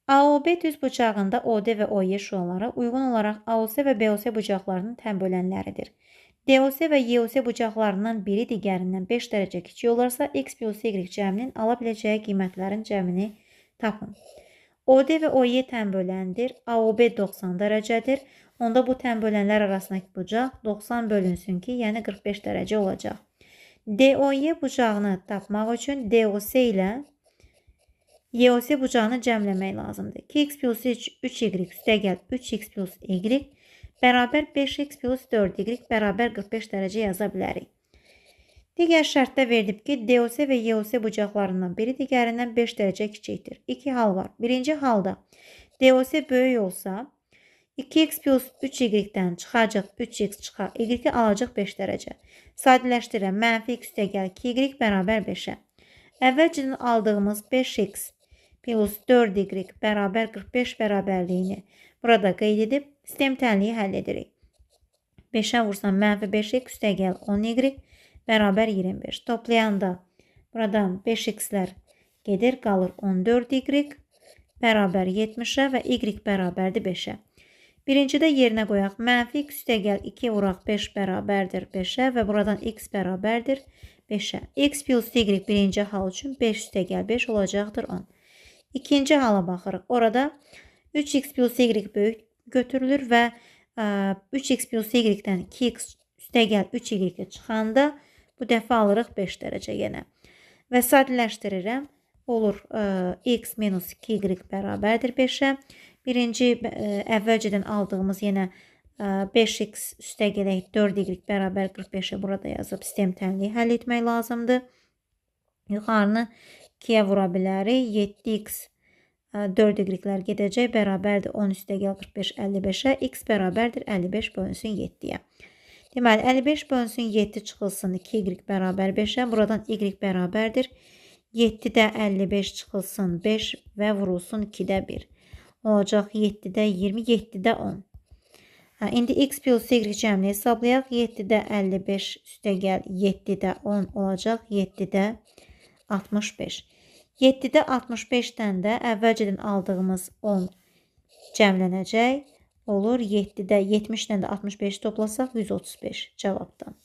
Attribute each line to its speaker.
Speaker 1: AOB düz bucağında OD və OY şuaları uyğun olaraq AOC və BOC bucaqlarının tən bölənləridir. DOC və YOC bucaqlarından biri digərindən 5 dərəcə kiçik olarsa, X plus Y cəminin ala biləcəyi qiymətlərin cəmini tapın. OD və OY tən böləndir. AOB 90 dərəcədir. Onda bu tən bölənlər arasındakı bucaq 90 bölünsün ki, yəni 45 dərəcə olacaq. DOY bucağını tapmaq üçün DOC ilə YOC bucağını cəmləmək lazımdır. 2x plus 3y üstəgəl 3x plus y bərabər 5x plus 4y bərabər 45 dərəcə yaza bilərik. Digər şərtdə verilib ki, DOC və YOC bucaqlarından biri digərindən 5 dərəcə kiçikdir. İki hal var. Birinci halda DOC böyük olsa, 2x plus 3y-dən çıxacaq 3x çıxar, y-i alacaq 5 dərəcə. Sadələşdirəm, mənfi x üstəgəl 2y bərabər 5-ə. Əvvəlcədən aldığımız 5x plus 4y bərabər 45 bərabərliyini burada qeyd edib, sistem tənliyi həll edirik. 5-ə vursam mənfi 5x üstəgəl 10y bərabər 25. Toplayanda buradan 5x-lər gedir, qalır 14y bərabər 70-ə və y bərabərdir 5-ə. Birincidə yerinə qoyaq. Mənfi x üstəgəl 2 vuraq 5 bərabərdir 5-ə və buradan x bərabərdir 5-ə. X plus y birinci hal üçün 5 üstəgəl 5 olacaqdır 10. İkinci hala baxırıq. Orada 3x plus y böyük götürülür və 3x plus y-dən 2x üstəgəl 3y çıxanda bu dəfə alırıq 5 dərəcə yenə. Və sadələşdirirəm. Olur x minus 2y bərabərdir 5-ə. Birinci əvvəlcədən aldığımız yenə 5x üstəgələk 4y bərabər 45-ə burada yazıb sistem tənliyi həll etmək lazımdır. Yuxarını 2-yə vura bilərik. 7x 4y-lər gedəcək. Bərabərdir 10 üstəgəl 45 55-ə. X bərabərdir 55 bölünsün 7-yə. Deməli 55 bölünsün 7 çıxılsın 2y bərabər 5-ə. Buradan y bərabərdir 7-də 55 çıxılsın 5 və vurulsun 2-də 1. Olacaq 7-də 20, 7-də 10. İndi x plus y cəmini hesablayaq. 7-də 55 üstəgəl 7-də 10 olacaq. 7-də 65. 7-də 65-dən də əvvəlcədən aldığımız 10 cəmlənəcək. Olur 7-də 70-dən də 65 toplasaq 135 cavabdan.